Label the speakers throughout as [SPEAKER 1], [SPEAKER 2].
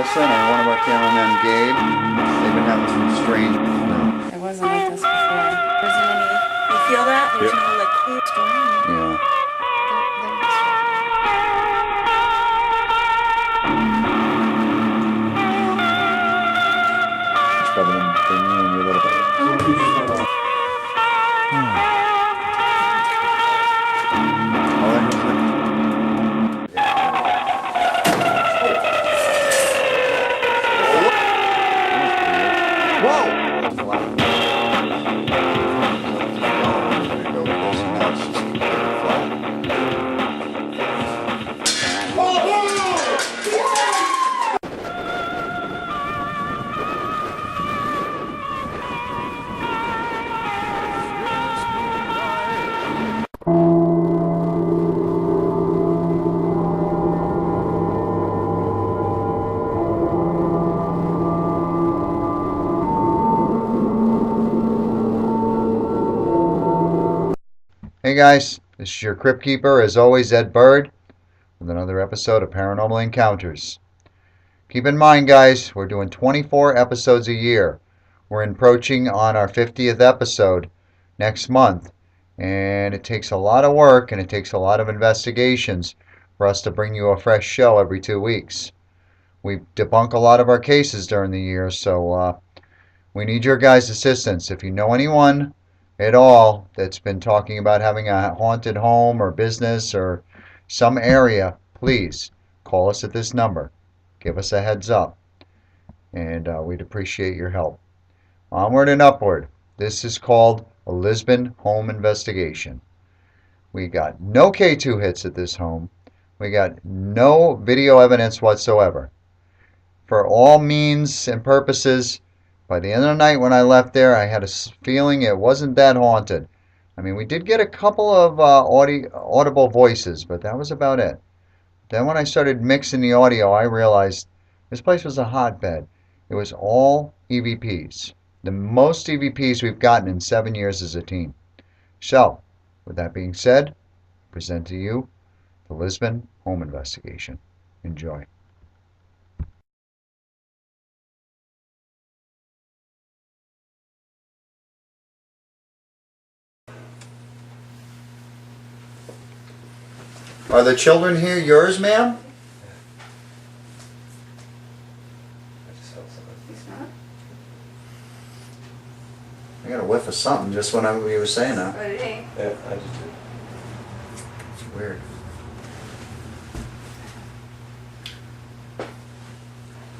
[SPEAKER 1] Melissa and one of our cameramen, Gabe. They've been having some strange... No.
[SPEAKER 2] It wasn't like this before. There's any... You feel that? There's no like clear storm.
[SPEAKER 1] Yeah. It's probably them bringing you in your little bit. Hey guys, this is your Crypt Keeper, as always, Ed Bird, with another episode of Paranormal Encounters. Keep in mind, guys, we're doing 24 episodes a year. We're approaching on our 50th episode next month, and it takes a lot of work and it takes a lot of investigations for us to bring you a fresh show every 2 weeks. We debunk a lot of our cases during the year, so we need your guys' assistance. If you know anyone at all that's been talking about having a haunted home or business or some area, please call us at this number. Give us a heads up, and we'd appreciate your help. Onward and upward. This is called a Lisbon home investigation. We got no K2 hits at this home. We got no video evidence whatsoever. For all means and purposes, by the end of the night when I left there, I had a feeling it wasn't that haunted. I mean, we did get a couple of audible voices, but that was about it. Then when I started mixing the audio, I realized this place was a hotbed. It was all EVPs. The most EVPs we've gotten in 7 years as a team. So, with that being said, I present to you the Lisbon home investigation. Enjoy. Are the children here yours, ma'am? I got a whiff of something just when you were saying that.
[SPEAKER 2] What did he?
[SPEAKER 3] Yeah, I just did.
[SPEAKER 1] It's weird.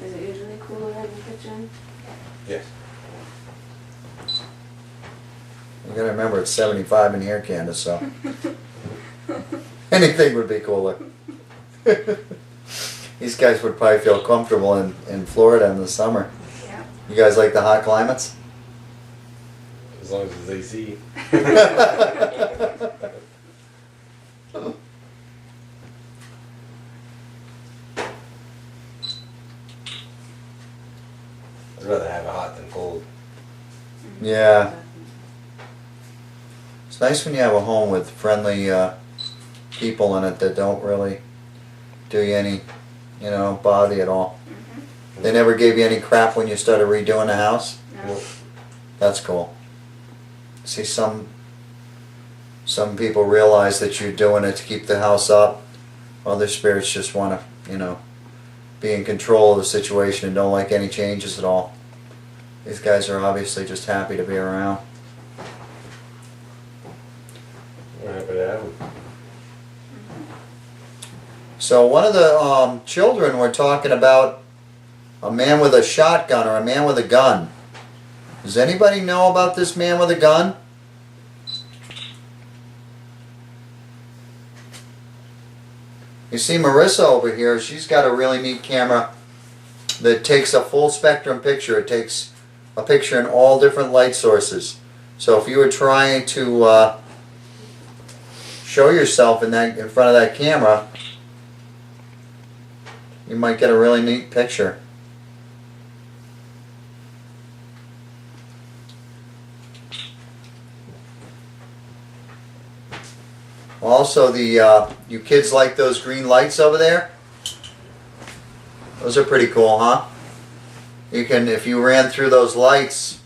[SPEAKER 2] Is it usually cooler in the kitchen?
[SPEAKER 3] Yes.
[SPEAKER 1] You gotta remember it's 75 in here, Candace, so anything would be cooler. These guys would probably feel comfortable in Florida in the summer.
[SPEAKER 2] Yeah.
[SPEAKER 1] You guys like the hot climates?
[SPEAKER 3] As long as it's AC.
[SPEAKER 1] Well,
[SPEAKER 3] I'd rather have it hot than cold.
[SPEAKER 1] yeah. It's nice when you have a home with friendly people in it that don't really do you any, bother you at all.
[SPEAKER 2] Mm-hmm.
[SPEAKER 1] They never gave you any crap when you started redoing the house?
[SPEAKER 2] No.
[SPEAKER 1] That's cool. See, some people realize that you're doing it to keep the house up. Other spirits just want to, be in control of the situation and don't like any changes at all. These guys are obviously just happy to be around.
[SPEAKER 3] We're happy to have them.
[SPEAKER 1] So one of the children were talking about a man with a shotgun or a man with a gun. Does anybody know about this man with a gun? You see Marissa over here, she's got a really neat camera that takes a full spectrum picture. It takes a picture in all different light sources. So if you were trying to show yourself in front of that camera, you might get a really neat picture. Also, you kids like those green lights over there? Those are pretty cool, huh? You can, if you ran through those lights,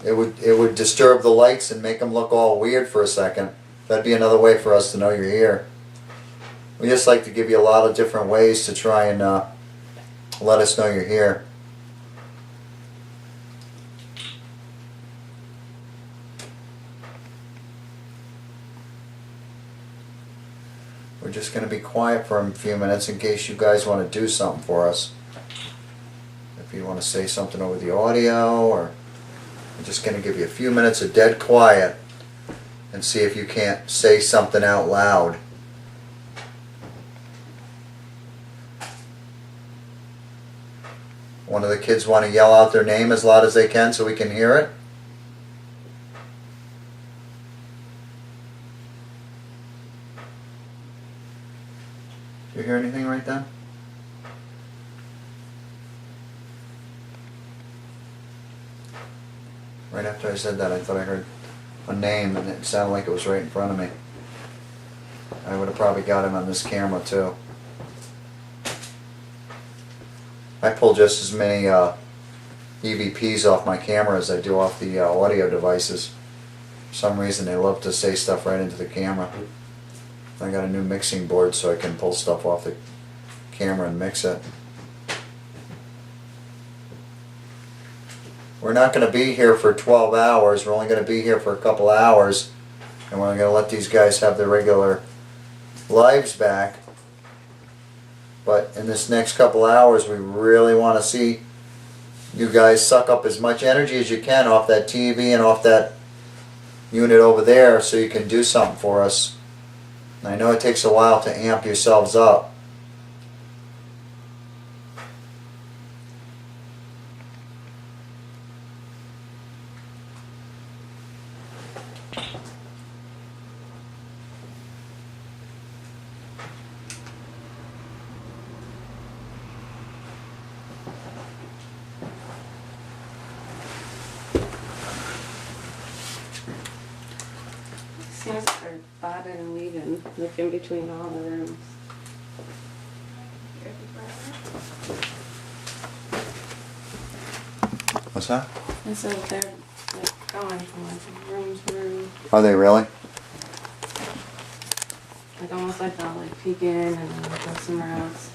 [SPEAKER 1] it would disturb the lights and make them look all weird for a second. That'd be another way for us to know you're here. We just like to give you a lot of different ways to try and let us know you're here. We're just going to be quiet for a few minutes in case you guys want to do something for us. If you want to say something over the audio, or I'm just going to give you a few minutes of dead quiet and see if you can't say something out loud. One of the kids want to yell out their name as loud as they can so we can hear it. Did you hear anything right then? Right after I said that, I thought I heard a name and it sounded like it was right in front of me. I would have probably got it on this camera too. I pull just as many EVPs off my camera as I do off the audio devices. For some reason they love to say stuff right into the camera. I got a new mixing board so I can pull stuff off the camera and mix it. We're not going to be here for 12 hours. We're only going to be here for a couple hours. And we're going to let these guys have their regular lives back. But in this next couple hours, we really want to see you guys suck up as much energy as you can off that TV and off that unit over there so you can do something for us. And I know it takes a while to amp yourselves up.
[SPEAKER 4] Seems like they're bobbing and weaving, like in between all the rooms.
[SPEAKER 1] What's that?
[SPEAKER 4] And so they're like going from like room to room,
[SPEAKER 1] Are they really?
[SPEAKER 4] like almost like they'll like peek in and then go somewhere else.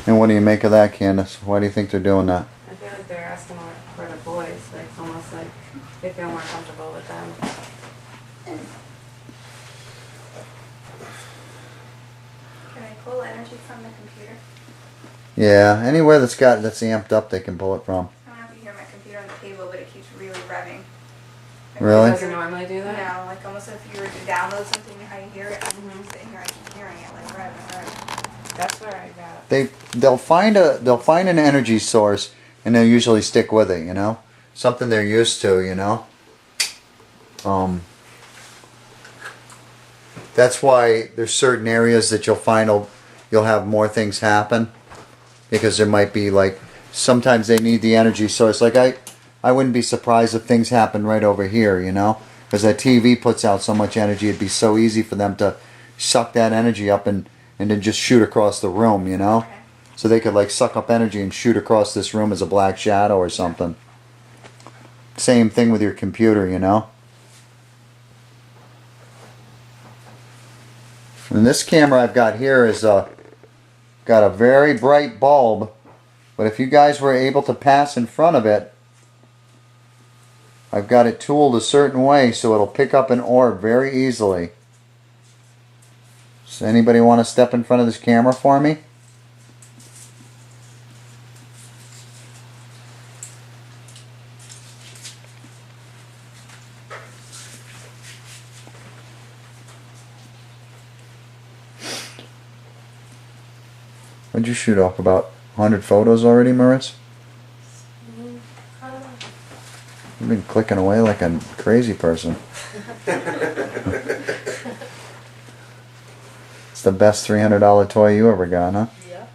[SPEAKER 1] And what do you make of that, Candace? Why do you think they're doing that?
[SPEAKER 4] I feel like they're asking more for the boys, like it's almost like they feel more comfortable with them.
[SPEAKER 2] Can I pull energy from the computer?
[SPEAKER 1] Yeah, anywhere that's amped up, they can pull it from.
[SPEAKER 2] I don't know if you hear my computer on the table, but it keeps really revving.
[SPEAKER 1] Really?
[SPEAKER 4] It doesn't normally do that?
[SPEAKER 2] No, like almost if you were to download something, how you hear it. I'm sitting here, I keep hearing it like revving.
[SPEAKER 4] That's where I got.
[SPEAKER 1] They'll find an energy source and they'll usually stick with it, you know? Something they're used to, you know? That's why there's certain areas that you'll find you'll have more things happen, because there might be like sometimes they need the energy source. Like I wouldn't be surprised if things happen right over here, you know? Because that TV puts out so much energy, it'd be so easy for them to suck that energy up and then just shoot across the room, you know?
[SPEAKER 2] Okay.
[SPEAKER 1] So they could like suck up energy and shoot across this room as a black shadow or something. Same thing with your computer, you know? And this camera I've got here is got a very bright bulb, but if you guys were able to pass in front of it, I've got it tooled a certain way so it'll pick up an orb very easily. Does anybody want to step in front of this camera for me? What'd you shoot off? About 100 photos already, Moritz? You've been clicking away like a crazy person. It's the best $300 toy you ever got, huh?
[SPEAKER 4] Yeah.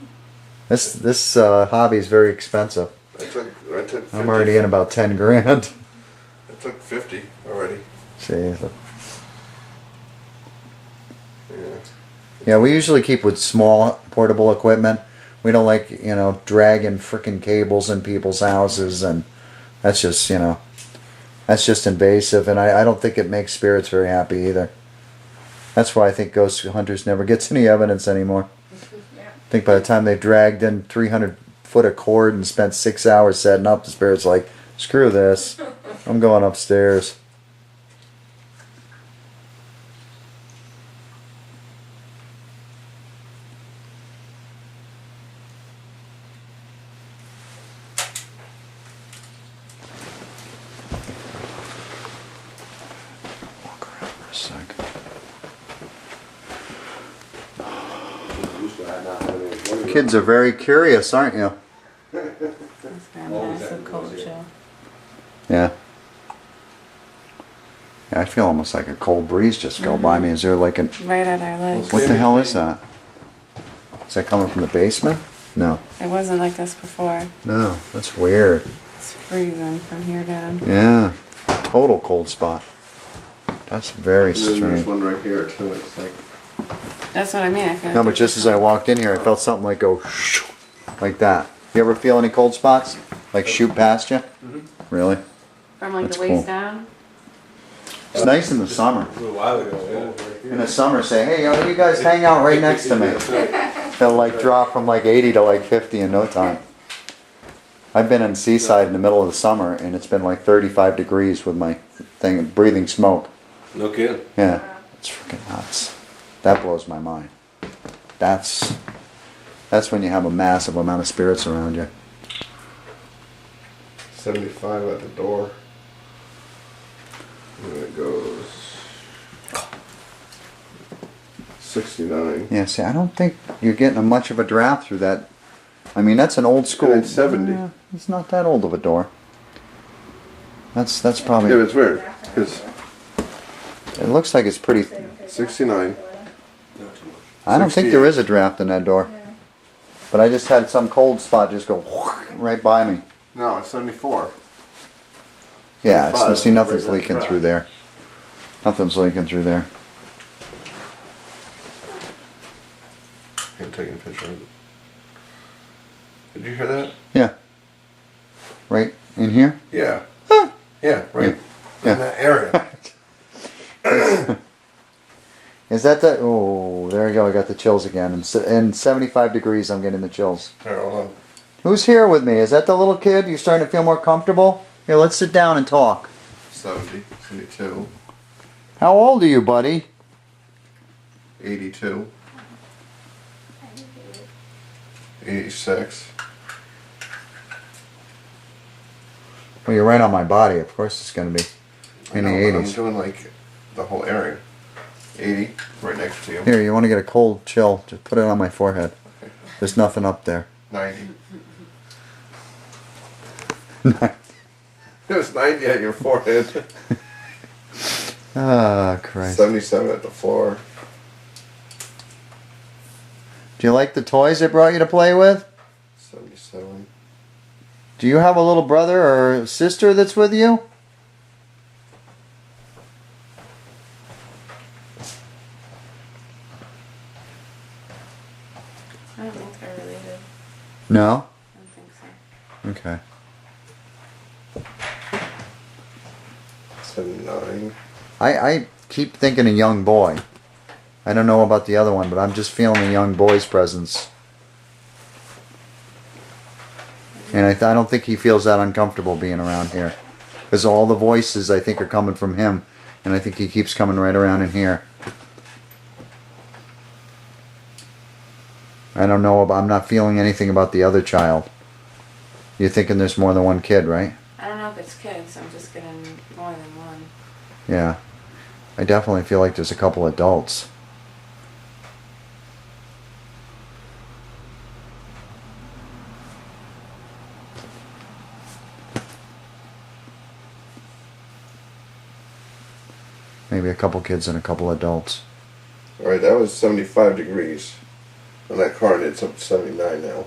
[SPEAKER 1] This hobby is very expensive.
[SPEAKER 5] I took 50.
[SPEAKER 1] I'm already in about 10 grand.
[SPEAKER 5] I took 50 already.
[SPEAKER 1] Jeez.
[SPEAKER 5] Yeah.
[SPEAKER 1] Yeah, we usually keep with small portable equipment. We don't like, dragging frickin' cables in people's houses, and that's just, that's just invasive, and I don't think it makes spirits very happy either. That's why I think ghost hunters never gets any evidence anymore.
[SPEAKER 2] Yeah.
[SPEAKER 1] I think by the time they've dragged in 300 foot of cord and spent 6 hours setting up, the spirit's like, screw this, I'm going upstairs. Walk around for a sec. Kids are very curious, aren't you?
[SPEAKER 4] That's got a massive cold chill.
[SPEAKER 1] Yeah. Yeah, I feel almost like a cold breeze just go by me. Is there like an...
[SPEAKER 4] Right at our legs.
[SPEAKER 1] What the hell is that? Is that coming from the basement? No.
[SPEAKER 4] It wasn't like this before.
[SPEAKER 1] No, that's weird.
[SPEAKER 4] It's freezing from here down.
[SPEAKER 1] Yeah. Total cold spot. That's very
[SPEAKER 5] And then there's
[SPEAKER 1] strange.
[SPEAKER 5] one right here too. It's like
[SPEAKER 4] That's what I mean. I feel
[SPEAKER 1] No,
[SPEAKER 4] like
[SPEAKER 1] but just as I walked in here, I felt something like go like that. You ever feel any cold spots? Like shoot past you? Really?
[SPEAKER 4] from like
[SPEAKER 1] That's
[SPEAKER 4] the waist
[SPEAKER 1] cool.
[SPEAKER 4] down.
[SPEAKER 1] It's nice in the summer.
[SPEAKER 3] A little while ago,
[SPEAKER 1] In the summer, say, hey, you guys hang out right next to me. They'll like drop from like 80 to like 50 in no time. I've been in Seaside in the middle of the summer, and it's been like 35 degrees with my thing, breathing smoke.
[SPEAKER 3] No kidding.
[SPEAKER 1] Yeah, it's freaking nuts. That blows my mind. That's when you have a massive amount of spirits around you.
[SPEAKER 5] 75 at the door. And it goes 69.
[SPEAKER 1] Yeah, see, I don't think you're getting much of a draft through that. I mean, that's an old school.
[SPEAKER 5] And it's 70.
[SPEAKER 1] Yeah, it's not that old of a door. That's probably.
[SPEAKER 5] Yeah, but it's weird because
[SPEAKER 1] It looks like it's pretty.
[SPEAKER 5] 69.
[SPEAKER 3] Not too much.
[SPEAKER 1] I don't think there is a draft in that door. But I just had some cold spot just go right by me.
[SPEAKER 5] No, it's 74.
[SPEAKER 1] Yeah, it's,
[SPEAKER 5] 75,
[SPEAKER 1] see, nothing's
[SPEAKER 5] right,
[SPEAKER 1] leaking
[SPEAKER 5] right.
[SPEAKER 1] through there. Nothing's leaking through there.
[SPEAKER 5] I'm taking a picture of it. Did you hear that?
[SPEAKER 1] Yeah. Right in here?
[SPEAKER 5] Yeah.
[SPEAKER 1] Huh.
[SPEAKER 5] Yeah, right
[SPEAKER 1] Yeah.
[SPEAKER 5] in that area.
[SPEAKER 1] Is that the... Oh, there we go. I got the chills again. And 75 degrees, I'm getting the chills.
[SPEAKER 5] Here, hold on.
[SPEAKER 1] Who's here with me? Is that the little kid? You starting to feel more comfortable? Here, let's sit down and talk.
[SPEAKER 5] 70, 72,
[SPEAKER 1] How old are you, buddy?
[SPEAKER 5] 82, 86.
[SPEAKER 1] Well, you're right on my body. Of course it's going to be in the
[SPEAKER 5] I know, but I'm
[SPEAKER 1] 80s.
[SPEAKER 5] doing like the whole area. 80, right next to you.
[SPEAKER 1] Here, you want to get a cold chill? Just put it on my forehead. There's nothing up there.
[SPEAKER 5] 90. It was 90 at your forehead.
[SPEAKER 1] Ah, Christ.
[SPEAKER 5] 77 at the floor.
[SPEAKER 1] Do you like the toys they brought you to play with?
[SPEAKER 5] 77.
[SPEAKER 1] Do you have a little brother or sister that's with you?
[SPEAKER 4] I don't think they're related.
[SPEAKER 1] No?
[SPEAKER 4] I don't think so.
[SPEAKER 1] Okay.
[SPEAKER 5] 79.
[SPEAKER 1] I keep thinking a young boy. I don't know about the other one, but I'm just feeling a young boy's presence. And I don't think he feels that uncomfortable being around here. Because all the voices, I think, are coming from him. And I think he keeps coming right around in here. I don't know, I'm not feeling anything about the other child. You're thinking there's more than one kid, right?
[SPEAKER 4] I don't know if it's kids. I'm just getting more than one.
[SPEAKER 1] Yeah. I definitely feel like there's a couple adults. Maybe a couple kids and a couple adults.
[SPEAKER 5] Alright, that was 75 degrees. On that card, it's up to 79 now.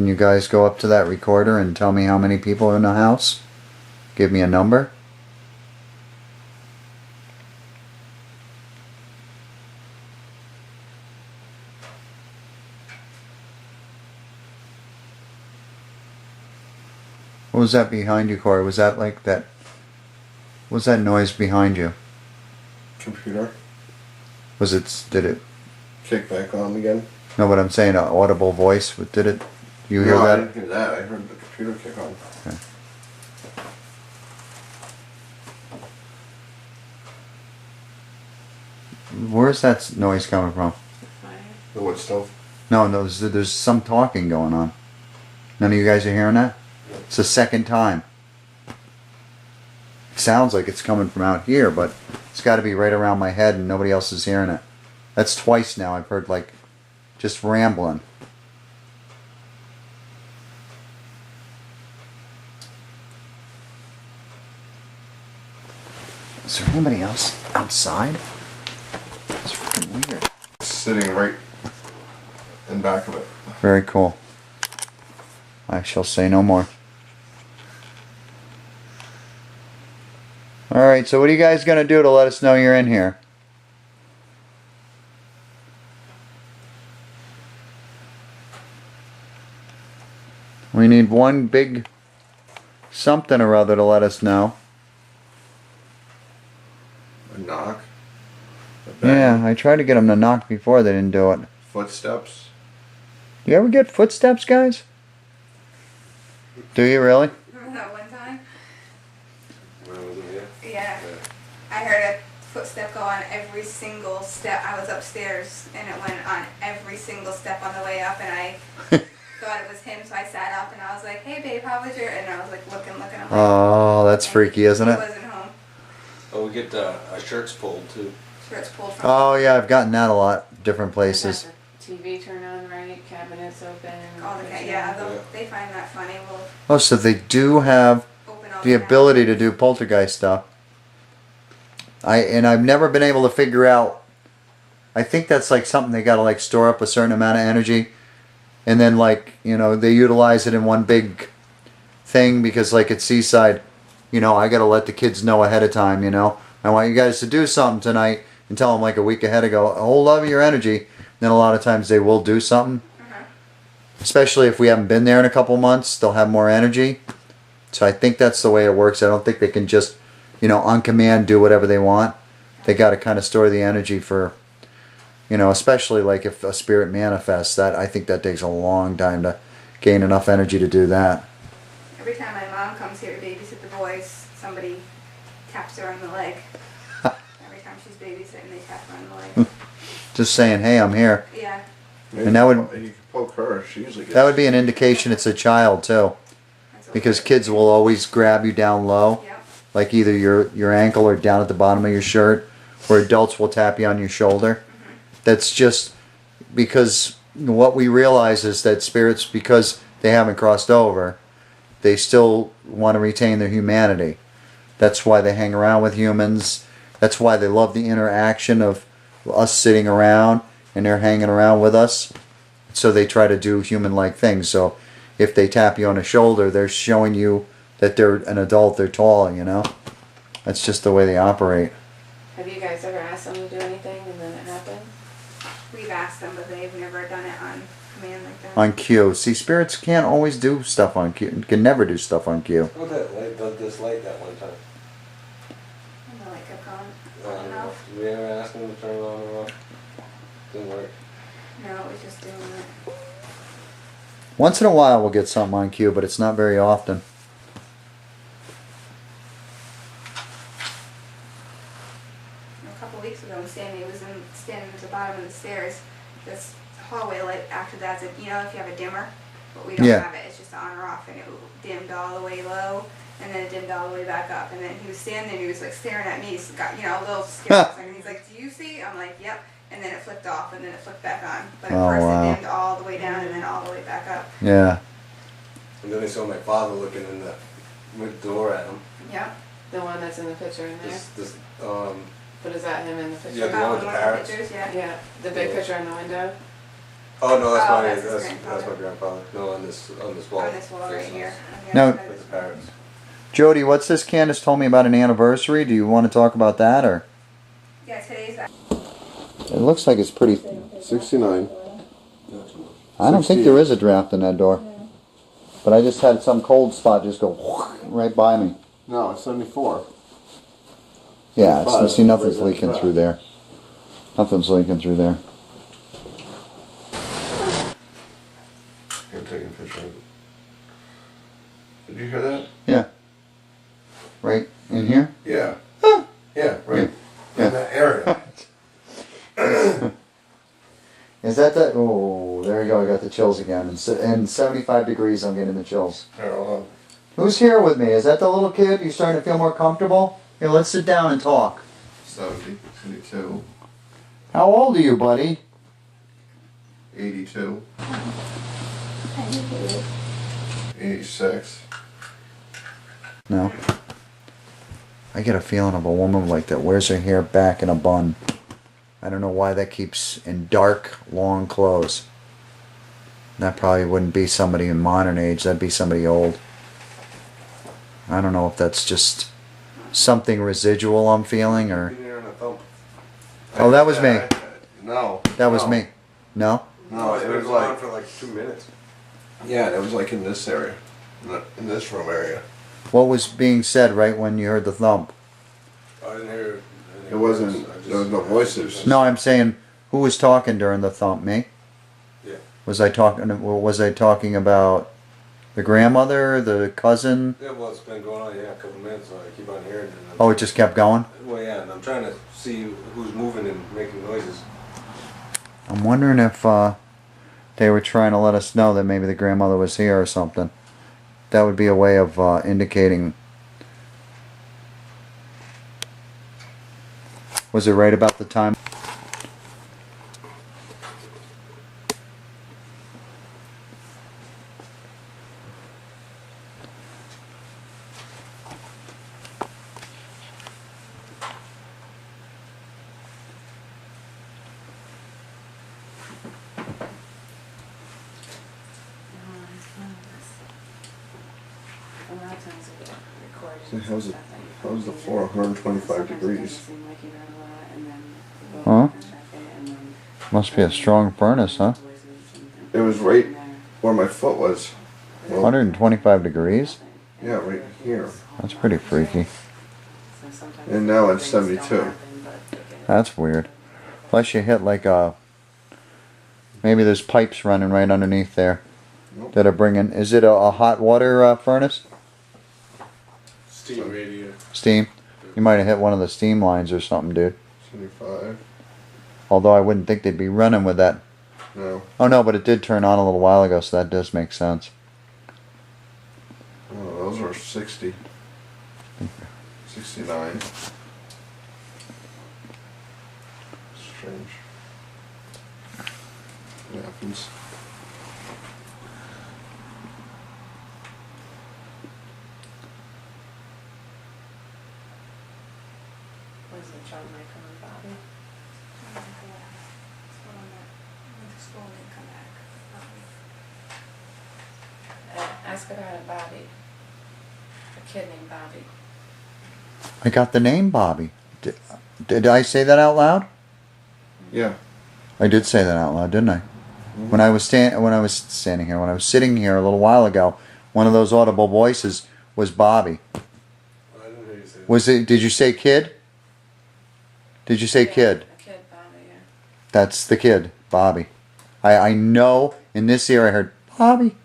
[SPEAKER 1] Can you guys go up to that recorder and tell me how many people are in the house? Give me a number. What was that behind you, Corey? Was that like that? What was that noise behind you?
[SPEAKER 5] Computer.
[SPEAKER 1] Was it? Did it?
[SPEAKER 5] Kick back on again.
[SPEAKER 1] No, what I'm saying, an audible voice. What did it? You hear
[SPEAKER 5] No, I
[SPEAKER 1] that?
[SPEAKER 5] didn't hear that. I heard the computer kick on.
[SPEAKER 1] Okay. Where's that noise coming from?
[SPEAKER 4] Fire.
[SPEAKER 5] The wood stove.
[SPEAKER 1] No, there's some talking going on. None of you guys are hearing that? It's the second time. It sounds like it's coming from out here, but it's got to be right around my head and nobody else is hearing it. That's twice now I've heard like just rambling. Is there anybody else outside? It's freaking weird.
[SPEAKER 5] Sitting right in back of it.
[SPEAKER 1] Very cool. I shall say no more. Alright, so what are you guys going to do to let us know you're in here? We need one big something or other to let us know.
[SPEAKER 5] A knock. A bang.
[SPEAKER 1] Yeah, I tried to get them to knock before, they didn't do it.
[SPEAKER 5] Footsteps.
[SPEAKER 1] Do you ever get footsteps, guys? Do you really?
[SPEAKER 2] Remember that one time?
[SPEAKER 3] When I was in here.
[SPEAKER 2] Yeah. I heard a footstep go on every single step. I was upstairs and it went on every single step on the way up, and I thought it was him, so I sat up and I was like, "Hey babe, how was your?" And I was like looking. I'm like,
[SPEAKER 1] Oh, that's freaky, isn't
[SPEAKER 2] he
[SPEAKER 1] it?
[SPEAKER 2] wasn't home.
[SPEAKER 3] Oh, we get our shirts pulled too.
[SPEAKER 2] Shirts pulled from.
[SPEAKER 1] Oh, yeah, I've gotten that a lot. Different places.
[SPEAKER 4] Got the TV turn on right, cabinets open.
[SPEAKER 2] All the
[SPEAKER 4] kitchen.
[SPEAKER 2] yeah,
[SPEAKER 3] Yeah.
[SPEAKER 2] they find that funny. We'll
[SPEAKER 1] Oh, so they do have
[SPEAKER 2] open all
[SPEAKER 1] the
[SPEAKER 2] cabinets.
[SPEAKER 1] ability to do poltergeist stuff. I've never been able to figure out. I think that's like something they gotta like store up a certain amount of energy, and then like they utilize it in one big thing because like at Seaside, I gotta let the kids know ahead of time. I want you guys to do something tonight and tell them like a week ahead ago. Hold up your energy. Then a lot of times they will do something. Especially if we haven't been there in a couple months, they'll have more energy. So I think that's the way it works. I don't think they can just, on command do whatever they want. They got to kind of store the energy for, especially like if a spirit manifests. That I think that takes a long time to gain enough energy to do that.
[SPEAKER 2] Every time my mom comes here to babysit the boys, somebody taps her on the leg. Every time she's babysitting, they tap her on the leg.
[SPEAKER 1] Just saying, hey, I'm here.
[SPEAKER 2] Yeah.
[SPEAKER 1] And that would-
[SPEAKER 5] You can poke her. She usually gets.
[SPEAKER 1] That would be an indication it's a child too,
[SPEAKER 2] That's what
[SPEAKER 1] because
[SPEAKER 2] we're-
[SPEAKER 1] kids will always grab you down low.
[SPEAKER 2] Yep.
[SPEAKER 1] Like either your ankle or down at the bottom of your shirt, or adults will tap you on your shoulder. That's just because what we realize is that spirits, because they haven't crossed over, they still want to retain their humanity. That's why they hang around with humans. That's why they love the interaction of us sitting around and they're hanging around with us. So they try to do human-like things. So if they tap you on the shoulder, they're showing you that they're an adult, they're tall, That's just the way they operate.
[SPEAKER 4] Have you guys ever asked them to do anything and then it happened?
[SPEAKER 2] We've asked them, but they've never done it on command like that.
[SPEAKER 1] On cue. See, spirits can't always do stuff on cue. Can never do stuff on cue.
[SPEAKER 3] Oh, that light did this light that one time.
[SPEAKER 2] And the light kept going.
[SPEAKER 3] I
[SPEAKER 2] I
[SPEAKER 3] don't
[SPEAKER 2] don't
[SPEAKER 3] know.
[SPEAKER 2] know.
[SPEAKER 3] Did we ever ask them to turn it on or off? Didn't work.
[SPEAKER 2] No, it was just doing it.
[SPEAKER 1] Once in a while we'll get something on cue, but it's not very often.
[SPEAKER 2] A couple weeks ago, Sammy was standing at the bottom of the stairs. This hallway light after that's if you have a dimmer, but we don't
[SPEAKER 1] Yeah.
[SPEAKER 2] have it. It's just on or off, and it dimmed all the way low, and then it dimmed all the way back up. And then he was standing, and he was like staring at me. He's got a little scared. And he's like, "Do you see?" I'm like, "Yep." And then it flicked off, and then it flicked back on. But at
[SPEAKER 1] Oh,
[SPEAKER 2] first
[SPEAKER 1] wow.
[SPEAKER 2] it dimmed all the way down, and then all the way back up.
[SPEAKER 1] Yeah.
[SPEAKER 3] And then I saw my father looking in the door at him.
[SPEAKER 2] Yep.
[SPEAKER 4] The one that's in the picture in there?
[SPEAKER 3] This
[SPEAKER 4] But is that him in the picture?
[SPEAKER 3] Yeah, the one with the
[SPEAKER 2] one of
[SPEAKER 3] parrots.
[SPEAKER 2] pictures, yeah.
[SPEAKER 4] Yeah, the big
[SPEAKER 3] Yeah.
[SPEAKER 4] picture in the window?
[SPEAKER 3] Oh no, that's
[SPEAKER 2] Oh,
[SPEAKER 3] my
[SPEAKER 2] that's his
[SPEAKER 3] that's
[SPEAKER 2] grandfather.
[SPEAKER 3] my grandfather. No, on this wall.
[SPEAKER 2] On this wall right here.
[SPEAKER 1] No.
[SPEAKER 3] With the parrots.
[SPEAKER 1] Jody, what's this Candace told me about an anniversary? Do you want to talk about that, or?
[SPEAKER 2] Yeah, today's
[SPEAKER 1] It looks like it's pretty...
[SPEAKER 5] 69.
[SPEAKER 1] I don't think there is a draft in that door. But I just had some cold spot just go right by me.
[SPEAKER 5] No, it's 74.
[SPEAKER 1] Yeah, it's, see, nothing's
[SPEAKER 5] Right,
[SPEAKER 1] leaking
[SPEAKER 5] right.
[SPEAKER 1] through there. Nothing's leaking through there.
[SPEAKER 5] I'm taking a picture of it. Did you hear that?
[SPEAKER 1] Yeah. Right in here?
[SPEAKER 5] Yeah. Yeah, right.
[SPEAKER 1] Yeah.
[SPEAKER 5] In that area.
[SPEAKER 1] Is that the... Oh, there you go. I got the chills again. And 75 degrees, I'm getting the chills.
[SPEAKER 5] Here, hold on.
[SPEAKER 1] Who's here with me? Is that the little kid? You starting to feel more comfortable? Here, let's sit down and talk.
[SPEAKER 5] 70, 72,
[SPEAKER 1] How old are you, buddy?
[SPEAKER 5] 82, 86.
[SPEAKER 1] No. I get a feeling of a woman like that wears her hair back in a bun. I don't know why that keeps in dark, long clothes. That probably wouldn't be somebody in modern age. That'd be somebody old. I don't know if that's just something residual I'm feeling, or...
[SPEAKER 3] Been there on a thump.
[SPEAKER 1] Oh, that was me.
[SPEAKER 5] No.
[SPEAKER 1] That was
[SPEAKER 5] no.
[SPEAKER 1] me. No?
[SPEAKER 5] No,
[SPEAKER 3] It's
[SPEAKER 5] it
[SPEAKER 3] been
[SPEAKER 5] was
[SPEAKER 3] going on
[SPEAKER 5] like,
[SPEAKER 3] for like 2 minutes.
[SPEAKER 5] yeah, it was like in this area. In this room area.
[SPEAKER 1] What was being said right when you heard the thump?
[SPEAKER 3] I didn't hear.
[SPEAKER 5] It wasn't, there was no voices.
[SPEAKER 1] No, I'm saying, who was talking during the thump? Me?
[SPEAKER 3] Yeah.
[SPEAKER 1] Was I talking about the grandmother, the cousin?
[SPEAKER 3] Yeah, well, it's been going on, a couple minutes, so I keep on hearing it.
[SPEAKER 1] Oh, it just kept going?
[SPEAKER 3] Well, yeah, and I'm trying to see who's moving and making noises.
[SPEAKER 1] I'm wondering if they were trying to let us know that maybe the grandmother was here or something. That would be a way of indicating. Was it right about the time?
[SPEAKER 5] So how's the floor 125 degrees?
[SPEAKER 1] Huh? Must be a strong furnace, huh?
[SPEAKER 5] It was right where my foot was. Well,
[SPEAKER 1] 125 degrees?
[SPEAKER 5] yeah, right here.
[SPEAKER 1] That's pretty freaky.
[SPEAKER 5] And now it's 72.
[SPEAKER 1] That's weird. Unless you hit like a... Maybe there's pipes running right underneath there
[SPEAKER 5] Nope.
[SPEAKER 1] that are bringing... Is it a hot water furnace?
[SPEAKER 3] Steam radiator.
[SPEAKER 1] Steam? You might have hit one of the steam lines or something, dude.
[SPEAKER 5] 75.
[SPEAKER 1] Although I wouldn't think they'd be running with that.
[SPEAKER 5] No.
[SPEAKER 1] Oh no, but it did turn on a little while ago, so that does make sense.
[SPEAKER 5] Oh, those are 60. 69. Strange. It happens.
[SPEAKER 4] Was it John Michael and Bobby? Ask about Bobby. A kid named Bobby.
[SPEAKER 1] I got the name Bobby. Did I say that out loud?
[SPEAKER 5] Yeah.
[SPEAKER 1] I did say that out loud, didn't I? When I was sitting here a little while ago, one of those audible voices was Bobby.
[SPEAKER 3] I didn't hear you say that.
[SPEAKER 1] Was it? Did you say kid? Did you say kid?
[SPEAKER 4] A kid, Bobby, yeah.
[SPEAKER 1] That's the kid, Bobby. I know in this ear I heard Bobby,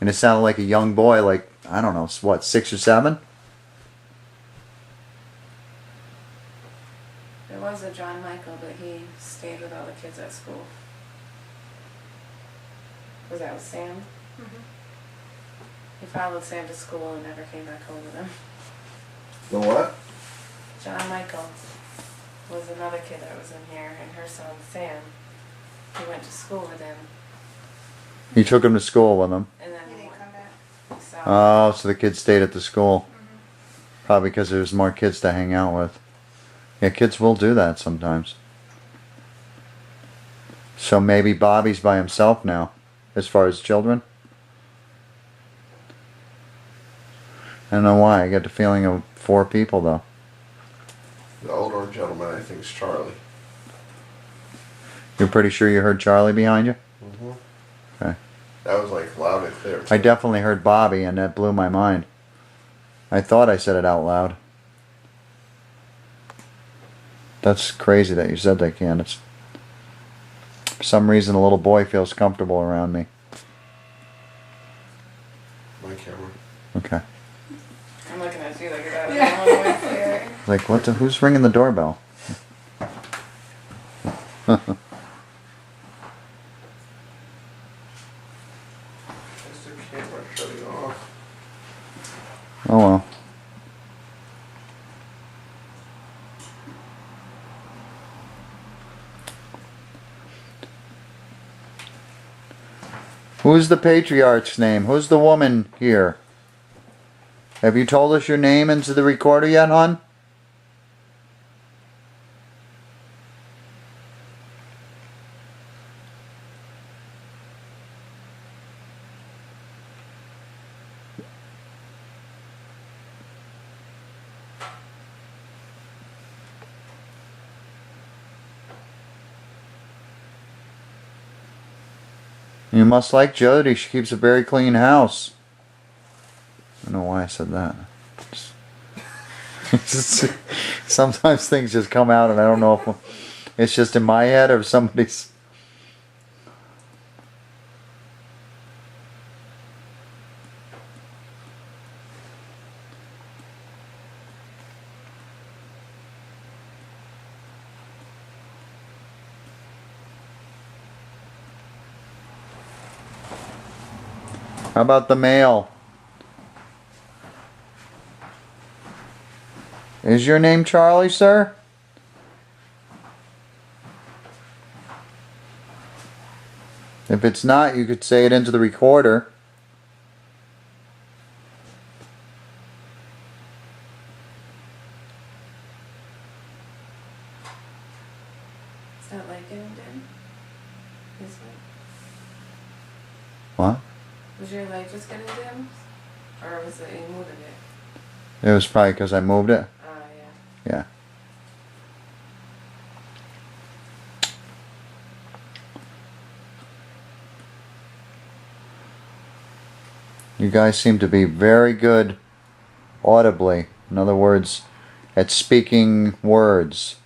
[SPEAKER 1] and it sounded like a young boy, like I don't know, what, 6 or 7?
[SPEAKER 4] There was a John Michael, but he stayed with all the kids at school. Was that with Sam?
[SPEAKER 2] Mhm.
[SPEAKER 4] He followed Sam to school and never came back home with him.
[SPEAKER 5] The what?
[SPEAKER 4] John Michael was another kid that was in here, and her son Sam, he went to school with him,
[SPEAKER 1] He took him to school with him.
[SPEAKER 4] and then
[SPEAKER 2] He didn't come back.
[SPEAKER 4] he saw
[SPEAKER 1] Oh, so the kids stayed at the school. Probably because there's more kids to hang out with. Yeah, kids will do that sometimes. So maybe Bobby's by himself now, as far as children. I don't know why. I get the feeling of 4 people though.
[SPEAKER 5] The older gentleman, I think, is Charlie.
[SPEAKER 1] You're pretty sure you heard Charlie behind you?
[SPEAKER 5] Mm-hmm.
[SPEAKER 1] Okay.
[SPEAKER 5] That was like loud and clear.
[SPEAKER 1] I definitely heard Bobby, and that blew my mind. I thought I said it out loud. That's crazy that you said that, Candace. For some reason, a little boy feels comfortable around me.
[SPEAKER 5] My camera.
[SPEAKER 1] Okay.
[SPEAKER 4] I'm looking at you like that.
[SPEAKER 2] Yeah.
[SPEAKER 4] Yeah.
[SPEAKER 1] Like, what the? Who's ringing the doorbell?
[SPEAKER 5] Is the camera shutting off?
[SPEAKER 1] Oh well. Who's the patriarch's name? Who's the woman here? Have you told us your name into the recorder yet, hon? You must like Jody. She keeps a very clean house. I don't know why I said that. Sometimes things just come out and I don't know if it's just in my head or somebody's. How about the mail? Is your name Charlie, sir? If it's not, you could say it into the recorder.
[SPEAKER 4] Is that light getting dim? Is it?
[SPEAKER 1] What?
[SPEAKER 4] Was your light just getting dim? Or was it you moving it?
[SPEAKER 1] It was probably because I moved it.
[SPEAKER 4] Ah, yeah.
[SPEAKER 1] Yeah. You guys seem to be very good audibly. In other words, at speaking words.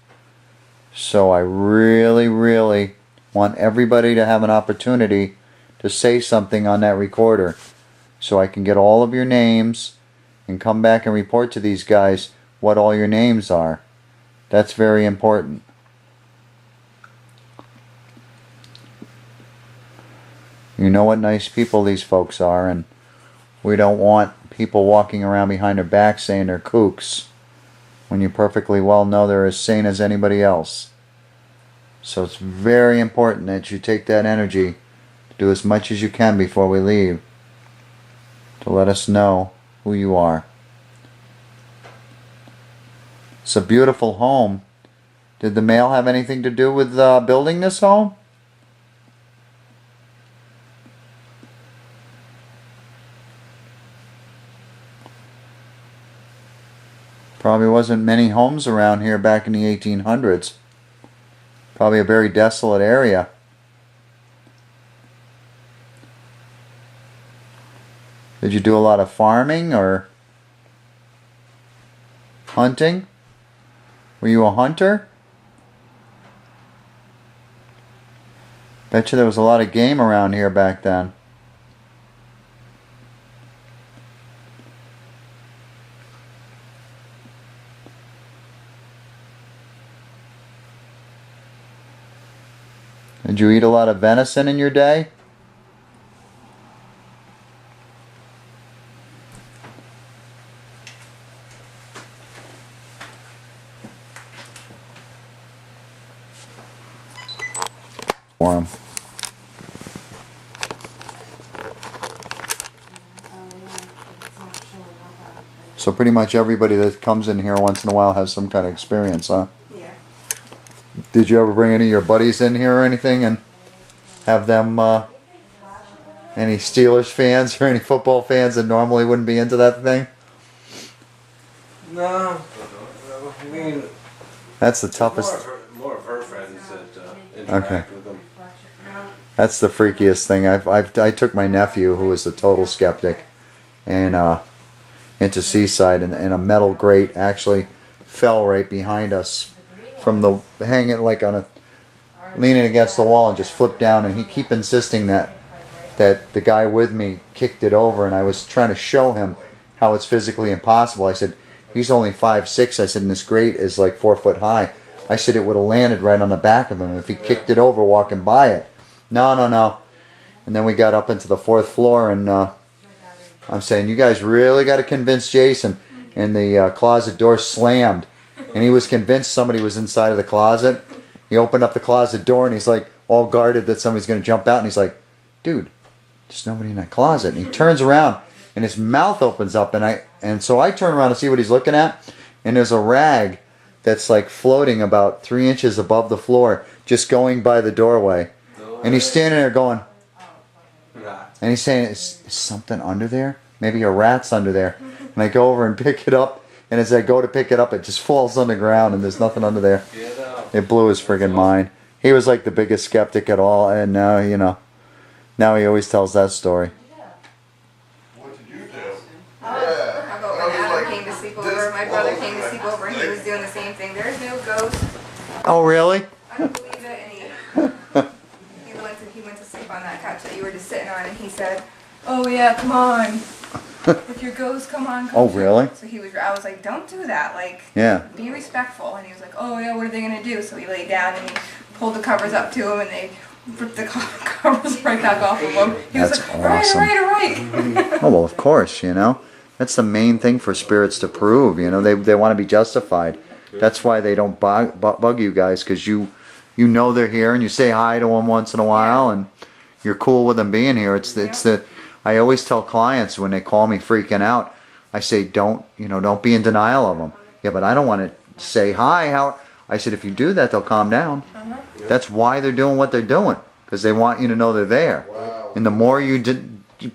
[SPEAKER 1] So I really, really want everybody to have an opportunity to say something on that recorder. So I can get all of your names and come back and report to these guys what all your names are. That's very important. You know what nice people these folks are, and we don't want people walking around behind their back saying they're kooks when you perfectly well know they're as sane as anybody else. So it's very important that you take that energy to do as much as you can before we leave to let us know who you are. It's a beautiful home. Did the mail have anything to do with building this home? Probably wasn't many homes around here back in the 1800s. Probably a very desolate area. Did you do a lot of farming or hunting? Were you a hunter? Bet you there was a lot of game around here back then. Did you eat a lot of venison in your day? For 'em. So pretty much everybody that comes in here once in a while has some kind of experience, huh?
[SPEAKER 2] Yeah.
[SPEAKER 1] Did you ever bring any of your buddies in here or anything and Have them, any Steelers fans or any football fans that normally wouldn't be into that thing?
[SPEAKER 3] No, I mean,
[SPEAKER 1] That's the toughest.
[SPEAKER 3] more of her friends that interact with them.
[SPEAKER 1] That's the freakiest thing. I took my nephew, who was a total skeptic, and into Seaside, and a metal grate actually fell right behind us from the hanging like on a leaning against the wall and just flipped down. And he keep insisting that the guy with me kicked it over, and I was trying to show him how it's physically impossible. I said, he's only 5'6". I said, and this grate is like 4 foot high. I said, it would have landed right on the back of him if he kicked it over walking by it. No. And then we got up into the 4th floor, and I'm saying, you guys really got to convince Jason. And the closet door slammed, and he was convinced somebody was inside of the closet. He opened up the closet door, and he's like all guarded that somebody's going to jump out. And he's like, dude, there's nobody in that closet. And he turns around, and his mouth opens up, and so I turn around to see what he's looking at, and there's a rag that's like floating about 3 inches above the floor, just going by the doorway. And he's standing there going, and he's saying, is something under there? Maybe a rat's under there. And I go over and pick it up, and as I go to pick it up, it just falls on the ground, and there's nothing under there. It blew his friggin' mind. He was like the biggest skeptic at all, and now, now he always tells that story.
[SPEAKER 5] What did you do?
[SPEAKER 2] How about when Adam came to sleep over? My brother came to sleep over, and he was doing the same thing. There's no ghost.
[SPEAKER 1] Oh, really?
[SPEAKER 2] I don't believe it. And he went to sleep on that couch that you were just sitting on, and he said, "Oh yeah, come on. If your ghost, come on."
[SPEAKER 1] Oh, really?
[SPEAKER 2] So I was like, "Don't do that. Like,
[SPEAKER 1] Yeah.
[SPEAKER 2] be respectful." And he was like, "Oh yeah, what are they gonna do?" So he laid down and he pulled the covers up to him, and they ripped the covers right back off of him. He was
[SPEAKER 1] That's
[SPEAKER 2] like,
[SPEAKER 1] awesome.
[SPEAKER 2] all right.
[SPEAKER 1] Oh, well, of course, That's the main thing for spirits to prove, They want to be justified. That's why they don't bug you guys, because you know they're here, and you say hi to them once in a while, and you're cool with them being here. I always tell clients when they call me freaking out, I say, don't be in denial of them. Yeah, but I don't want to say hi. I said, if you do that, they'll calm down. That's why they're doing what they're doing, because they want you to know they're there.
[SPEAKER 5] Wow.
[SPEAKER 1] And the more you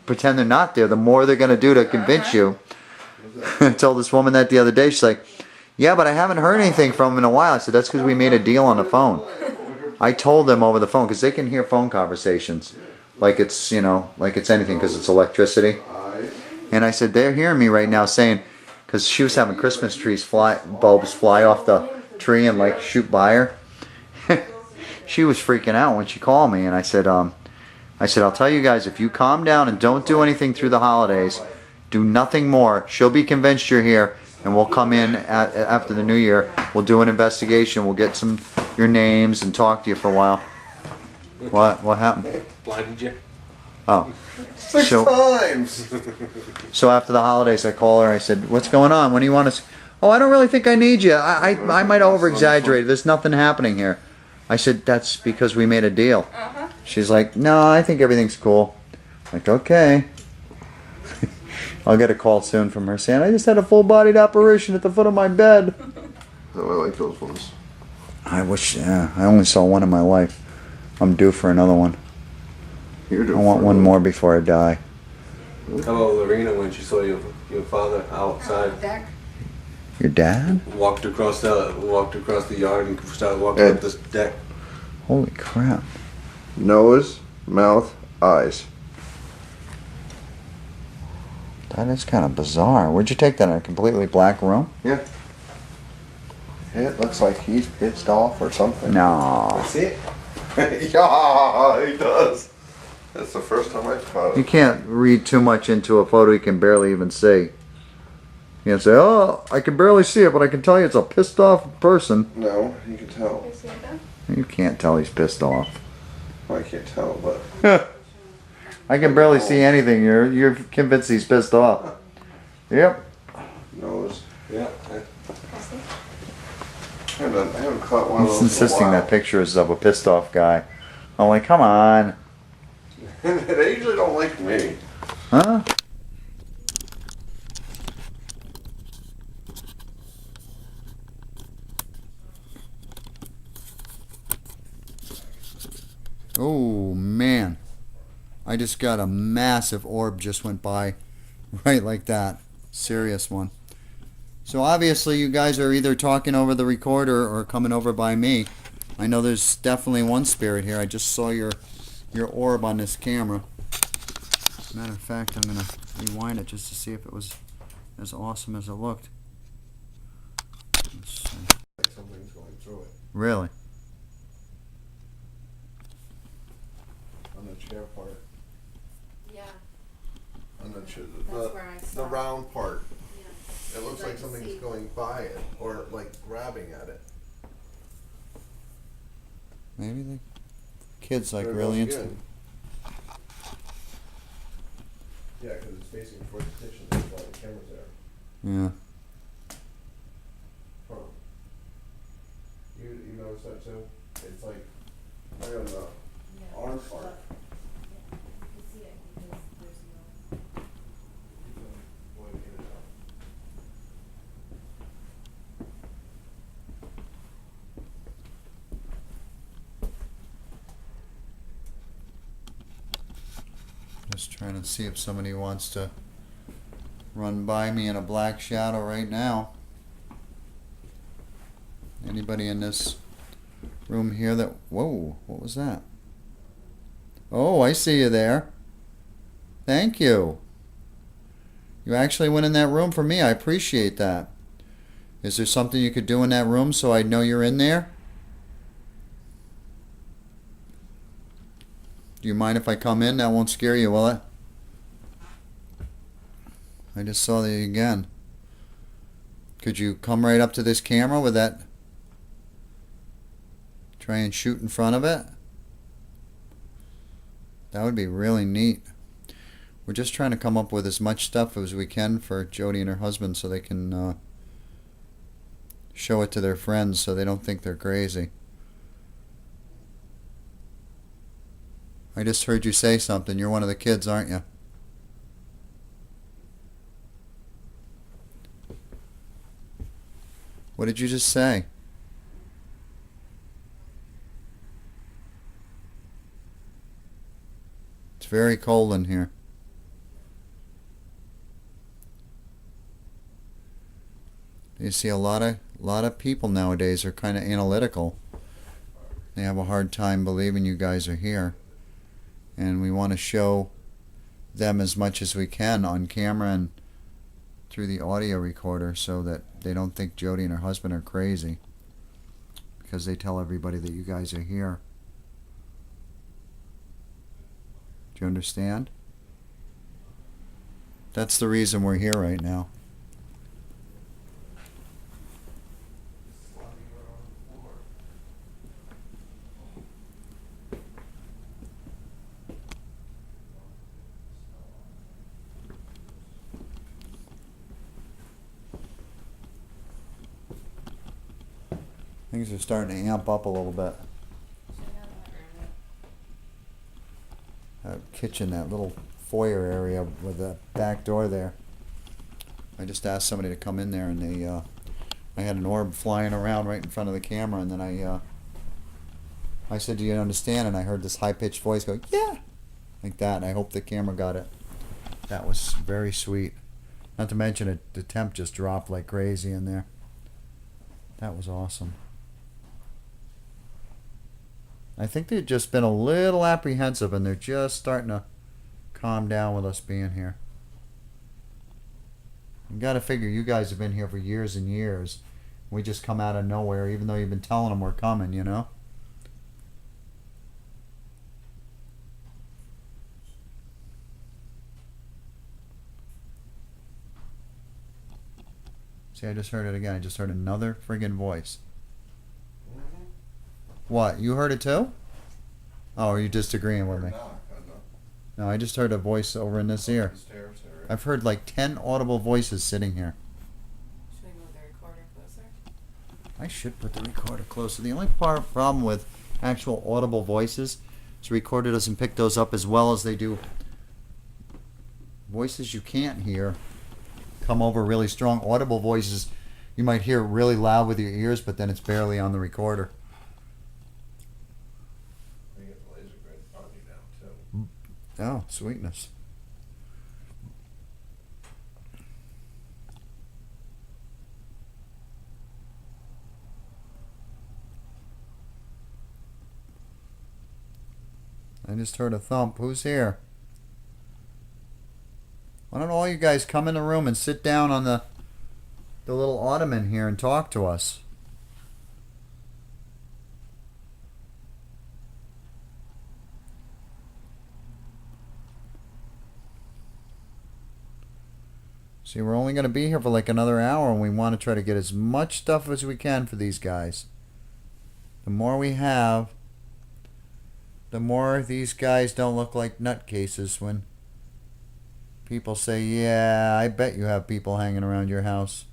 [SPEAKER 1] pretend they're not there, the more they're going to do to convince you. I told this woman that the other day. She's like, yeah, but I haven't heard anything from them in a while. I said, that's because we made a deal on the phone. I told them over the phone, because they can hear phone conversations like it's anything, because it's electricity. And I said, they're hearing me right now saying, because she was having Christmas bulbs fly off the tree and like shoot by her. She was freaking out when she called me, and I said, I'll tell you guys, if you calm down and don't do anything through the holidays, do nothing more, she'll be convinced you're here, and we'll come in after the new year. We'll do an investigation. We'll get your names and talk to you for a while. What happened?
[SPEAKER 3] Blinded you?
[SPEAKER 1] Oh.
[SPEAKER 5] 6 times.
[SPEAKER 1] So after the holidays, I call her. I said, what's going on? When do you want us? Oh, I don't really think I need you. I might over-exaggerate. There's nothing happening here. I said, that's because we made a deal. She's like, no, I think everything's cool. I'm like, okay. I'll get a call soon from her saying, I just had a full-bodied apparition at the foot of my bed.
[SPEAKER 5] Oh, I like those ones.
[SPEAKER 1] I wish, I only saw one in my life. I'm due for another one.
[SPEAKER 5] You're
[SPEAKER 1] I want one more before I die.
[SPEAKER 3] How about Lorena when she saw your father outside?
[SPEAKER 2] Deck.
[SPEAKER 1] Your dad?
[SPEAKER 3] Walked across the yard and started walking up this deck.
[SPEAKER 1] Holy crap.
[SPEAKER 5] Nose, mouth, eyes.
[SPEAKER 1] That is kind of bizarre. Where'd you take that? In a completely black room?
[SPEAKER 5] Yeah. It looks like he's pissed off or something.
[SPEAKER 1] No.
[SPEAKER 3] See it?
[SPEAKER 5] Yeah, he does. That's the first time I've caught
[SPEAKER 1] You
[SPEAKER 5] it.
[SPEAKER 1] can't read too much into a photo you can barely even see. You can't say, oh, I can barely see it, but I can tell you it's a pissed off person.
[SPEAKER 5] No, you can tell.
[SPEAKER 2] You see it though?
[SPEAKER 1] You can't tell he's pissed off.
[SPEAKER 5] Well, I can't tell, but
[SPEAKER 1] I can barely see anything. You're convinced he's pissed off. Yep.
[SPEAKER 5] nose.
[SPEAKER 3] Yeah.
[SPEAKER 5] I haven't caught one of
[SPEAKER 1] He's
[SPEAKER 5] those
[SPEAKER 1] insisting
[SPEAKER 5] in a while.
[SPEAKER 1] that picture is of a pissed off guy. I'm like, come on.
[SPEAKER 5] They usually don't like me.
[SPEAKER 1] Huh? Oh, man. I just got a massive orb just went by. Right like that. Serious one. So obviously you guys are either talking over the recorder or coming over by me. I know there's definitely one spirit here. I just saw your orb on this camera. Matter of fact, I'm going to rewind it just to see if it was as awesome as it looked. Let's see.
[SPEAKER 5] Like something's going through it.
[SPEAKER 1] Really?
[SPEAKER 5] On the chair part.
[SPEAKER 4] Yeah.
[SPEAKER 5] On the chair.
[SPEAKER 4] That's where I
[SPEAKER 5] The
[SPEAKER 4] saw.
[SPEAKER 5] round part.
[SPEAKER 4] Yeah.
[SPEAKER 5] It looks like something's going by it, or like grabbing at it.
[SPEAKER 1] Maybe the kids like
[SPEAKER 5] There it
[SPEAKER 1] really
[SPEAKER 5] goes
[SPEAKER 1] into.
[SPEAKER 5] again. Yeah, because it's facing towards the kitchen. That's why the camera's there.
[SPEAKER 1] Yeah.
[SPEAKER 5] Huh. You notice that too? It's like right on the arm part.
[SPEAKER 4] You can see it because there's no.
[SPEAKER 5] Going in and out.
[SPEAKER 1] Just trying to see if somebody wants to run by me in a black shadow right now. Anybody in this room here that... Whoa, what was that? Oh, I see you there. Thank you. You actually went in that room for me. I appreciate that. Is there something you could do in that room so I know you're in there? Do you mind if I come in? That won't scare you, will it? I just saw you again. Could you come right up to this camera with that? Try and shoot in front of it? That would be really neat. We're just trying to come up with as much stuff as we can for Jody and her husband so they can show it to their friends so they don't think they're crazy. I just heard you say something. You're one of the kids, aren't you? What did you just say? It's very cold in here. You see a lot of people nowadays are kind of analytical. They have a hard time believing you guys are here. And we want to show them as much as we can on camera and through the audio recorder so that they don't think Jody and her husband are crazy. Because they tell everybody that you guys are here. Do you understand? That's the reason we're here right now. Things are starting to amp up a little bit. That kitchen, that little foyer area with the back door there. I just asked somebody to come in there, and they, I had an orb flying around right in front of the camera, and then I said, "Do you understand?" And I heard this high-pitched voice go, "Yeah," like that. And I hope the camera got it. That was very sweet. Not to mention it, the temp just dropped like crazy in there. That was awesome. I think they've just been a little apprehensive, and they're just starting to calm down with us being here. You got to figure you guys have been here for years and years. We just come out of nowhere, even though you've been telling them we're coming, you know? See, I just heard it again. I just heard another friggin' voice. What? You heard it too? Oh, are you just agreeing with me? No, I just heard a voice over in this ear. I've heard like 10 audible voices sitting here.
[SPEAKER 4] Should we move the recorder closer?
[SPEAKER 1] I should put the recorder closer. The only problem with actual audible voices is the recorder doesn't pick those up as well as they do voices you can't hear. Come over really strong. Audible voices you might hear really loud with your ears, but then it's barely on the recorder.
[SPEAKER 5] I get the laser grid.
[SPEAKER 1] Oh, sweetness. I just heard a thump. Who's here? Why don't all you guys come in the room and sit down on the little ottoman here and talk to us? See, we're only going to be here for like another hour, and we want to try to get as much stuff as we can for these guys. The more we have, the more these guys don't look like nutcases when people say, yeah, I bet you have people hanging around your house.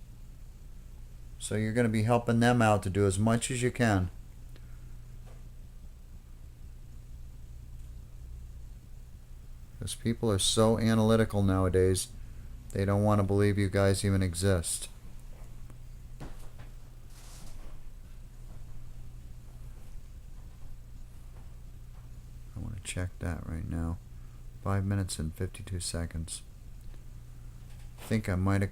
[SPEAKER 1] So you're going to be helping them out to do as much as you can. Because people are so analytical nowadays, they don't want to believe you guys even exist. I want to check that right now. 5 minutes and 52 seconds. I think I might have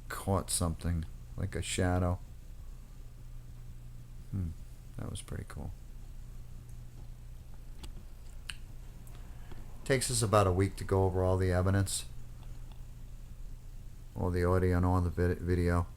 [SPEAKER 1] caught something, like a shadow. That was pretty cool. Takes us about a week to go over all the evidence. All the audio and all the video.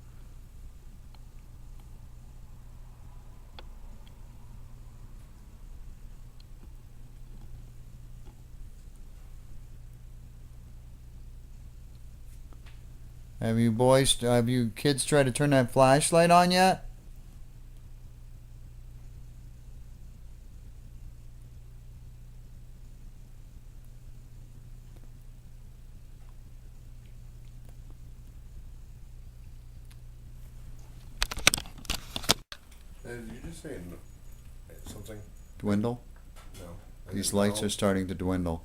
[SPEAKER 1] Have you kids tried to turn that flashlight on yet?
[SPEAKER 5] Did you just say something?
[SPEAKER 1] Dwindle?
[SPEAKER 5] No.
[SPEAKER 1] These lights are starting to dwindle.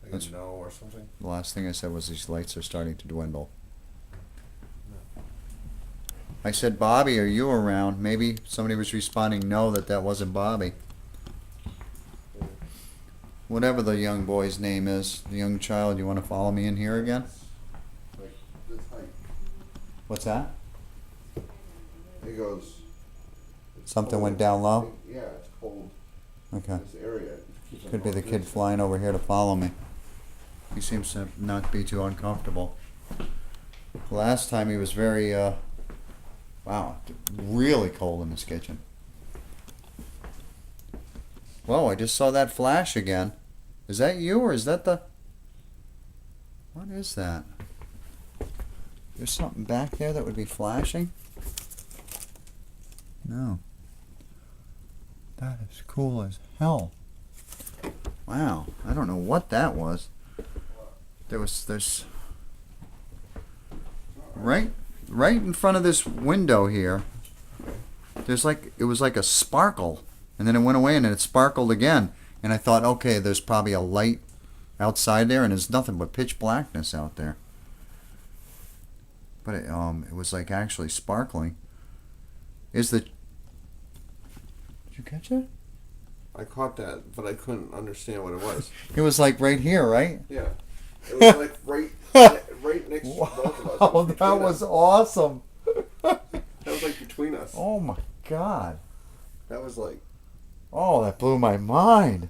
[SPEAKER 5] Like a no or something?
[SPEAKER 1] The last thing I said was these lights are starting to dwindle. I said, Bobby, are you around? Maybe somebody was responding no, that wasn't Bobby. Whatever the young boy's name is, the young child, you want to follow me in here again?
[SPEAKER 5] Like this height.
[SPEAKER 1] What's that?
[SPEAKER 5] It goes.
[SPEAKER 1] Something
[SPEAKER 5] cold.
[SPEAKER 1] went down low?
[SPEAKER 5] Yeah, it's cold.
[SPEAKER 1] Okay.
[SPEAKER 5] This area. keeps on
[SPEAKER 1] Could be the
[SPEAKER 5] going
[SPEAKER 1] kid
[SPEAKER 5] this.
[SPEAKER 1] flying over here to follow me. He seems to not be too uncomfortable. Last time he was very, wow, really cold in this kitchen. Whoa, I just saw that flash again. Is that you or is that the... What is that? There's something back there that would be flashing? No. That is cool as hell. Wow, I don't know what that was. There's right in front of this window here. It was like a sparkle, and then it went away and then it sparkled again. And I thought, okay, there's probably a light outside there, and there's nothing but pitch blackness out there. But it was like actually sparkling. Did you catch it?
[SPEAKER 5] I caught that, but I couldn't understand what it was.
[SPEAKER 1] It was like right here, right?
[SPEAKER 5] Yeah. It was like right next to both of us.
[SPEAKER 1] Wow, that was awesome.
[SPEAKER 5] That was like between us.
[SPEAKER 1] Oh my God.
[SPEAKER 5] That was like,
[SPEAKER 1] Oh, that blew my mind.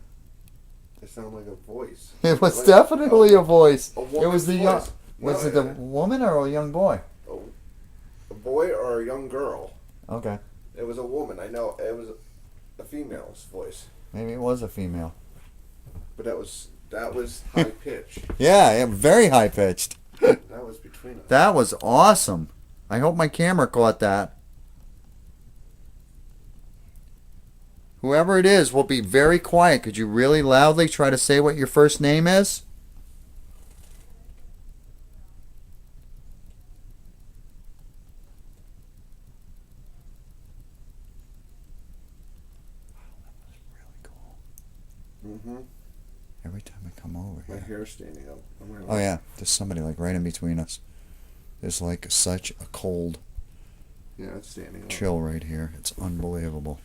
[SPEAKER 5] it sounded like a voice.
[SPEAKER 1] It was
[SPEAKER 5] Like,
[SPEAKER 1] definitely a voice.
[SPEAKER 5] a
[SPEAKER 1] It was
[SPEAKER 5] woman's
[SPEAKER 1] the young.
[SPEAKER 5] voice.
[SPEAKER 1] Was
[SPEAKER 5] No,
[SPEAKER 1] it the woman or a young boy?
[SPEAKER 5] a boy or a young girl?
[SPEAKER 1] Okay,
[SPEAKER 5] It was a woman. I know it was a female's voice,
[SPEAKER 1] maybe it was a female.
[SPEAKER 5] but that was high pitch.
[SPEAKER 1] Yeah, very high pitched.
[SPEAKER 5] That was between us.
[SPEAKER 1] That was awesome. I hope my camera caught that. Whoever it is will be very quiet. Could you really loudly try to say what your first name is?
[SPEAKER 5] Mm-hmm.
[SPEAKER 1] Every time I come over
[SPEAKER 5] My
[SPEAKER 1] here.
[SPEAKER 5] hair's standing up.
[SPEAKER 1] Oh yeah, there's somebody like right in between us. There's like such a cold
[SPEAKER 5] Yeah, it's standing up.
[SPEAKER 1] chill right here. It's unbelievable.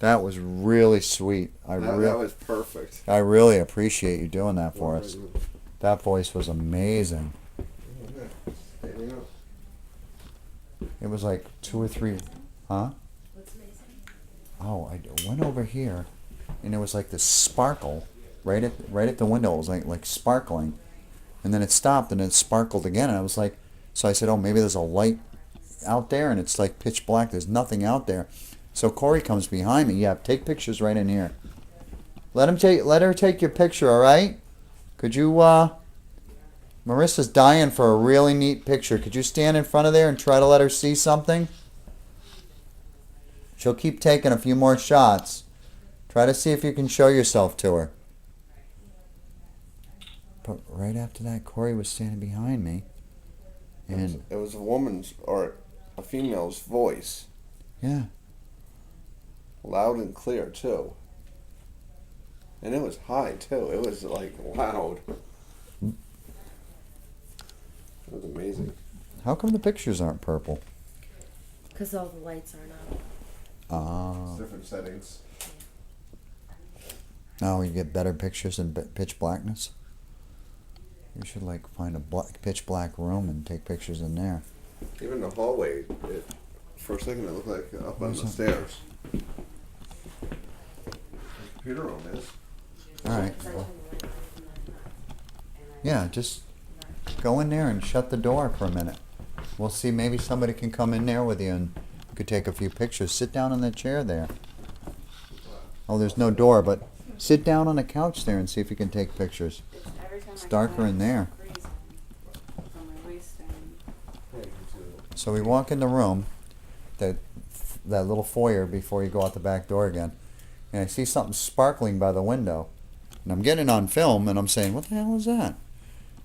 [SPEAKER 1] That was really sweet.
[SPEAKER 5] That was perfect.
[SPEAKER 1] I really appreciate you doing that for us. That voice was amazing.
[SPEAKER 5] Standing up.
[SPEAKER 1] It was like 2 or 3, huh? Oh, I went over here, and it was like this sparkle right at the window. It was like sparkling, and then it stopped, and it sparkled again. And I was like, so I said, oh, maybe there's a light out there, and it's like pitch black. There's nothing out there. So Corey comes behind me. Yeah, take pictures right in here. Let her take your picture, all right? Could you, Marissa's dying for a really neat picture. Could you stand in front of there and try to let her see something? She'll keep taking a few more shots. Try to see if you can show yourself to her. But right after that, Corey was standing behind me. And
[SPEAKER 5] it was a woman's or a female's voice.
[SPEAKER 1] Yeah.
[SPEAKER 5] Loud and clear, too. And it was high, too. It was, like, loud. It was amazing.
[SPEAKER 1] How come the pictures aren't purple?
[SPEAKER 4] Because all the lights aren't on.
[SPEAKER 1] Oh.
[SPEAKER 5] Different settings.
[SPEAKER 1] Now you get better pictures in pitch blackness. You should like find a pitch black room and take pictures in there.
[SPEAKER 5] Even the hallway, for a second it looked like up on the stairs. Computer room is.
[SPEAKER 1] All right. Well, yeah, just go in there and shut the door for a minute. We'll see. Maybe somebody can come in there with you and you could take a few pictures. Sit down in the chair there. Oh, there's no door, but sit down on the couch there and see if you can take pictures. It's darker in there. So we walk in the room, that little foyer before you go out the back door again, and I see something sparkling by the window. And I'm getting it on film, and I'm saying, what the hell is that?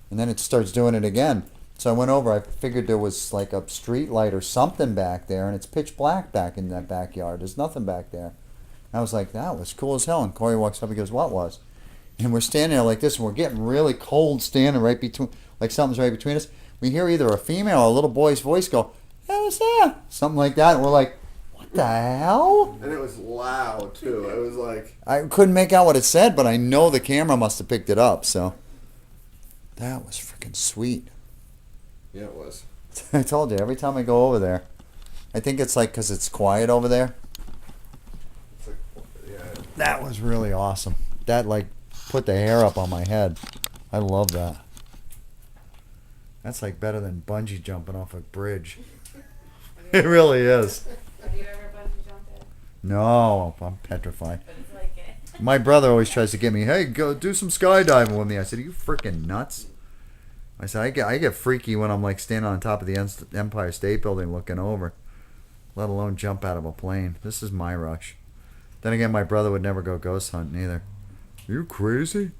[SPEAKER 1] And then it starts doing it again. So I went over, I figured there was like a street light or something back there, and it's pitch black back in that backyard. There's nothing back there. I was like, that was cool as hell. And Corey walks up and goes, what was? And we're standing there like this, and we're getting really cold standing right between, like something's right between us. We hear either a female or a little boy's voice go, hey, what's that? Something like that. And we're like, what the hell?
[SPEAKER 5] And it was loud, too. It was like...
[SPEAKER 1] I couldn't make out what it said, but I know the camera must have picked it up, so. That was freaking sweet.
[SPEAKER 5] Yeah, it was.
[SPEAKER 1] I told you, every time I go over there, I think it's like because it's quiet over there.
[SPEAKER 5] It's like, yeah.
[SPEAKER 1] That was really awesome. That, like, put the hair up on my head. I love that. That's like better than bungee jumping off a bridge. It really is.
[SPEAKER 4] Have you ever bungee jumped it?
[SPEAKER 1] No, I'm petrified.
[SPEAKER 4] But it's like it.
[SPEAKER 1] My brother always tries to get me, hey, go do some skydiving with me. I said, are you freaking nuts? I said, I get freaky when I'm like standing on top of the Empire State Building looking over, let alone jump out of a plane. This is my rush. Then again, my brother would never go ghost hunting either. You crazy?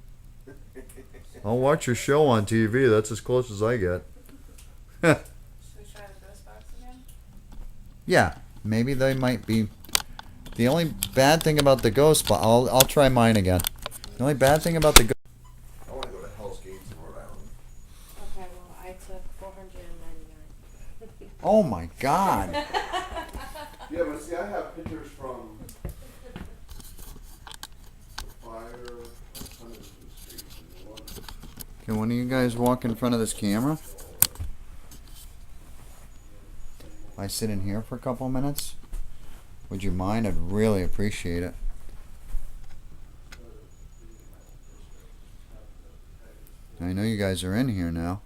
[SPEAKER 1] I'll watch your show on TV. That's as close as I get.
[SPEAKER 4] Should we try the ghost box again?
[SPEAKER 1] Yeah, maybe they might be. The only bad thing about the ghost box, I'll try mine again. The only bad thing about the ghost.
[SPEAKER 5] I want to go to Hell's Gates in Rhode Island.
[SPEAKER 4] Okay, well, I took $499.
[SPEAKER 1] Oh my God.
[SPEAKER 5] Yeah, but see, I have pictures from the fire, hundreds of the streets, and one.
[SPEAKER 1] Can one of you guys walk in front of this camera? If I sit in here for a couple minutes, would you mind? I'd really appreciate it. I know you guys are in here now.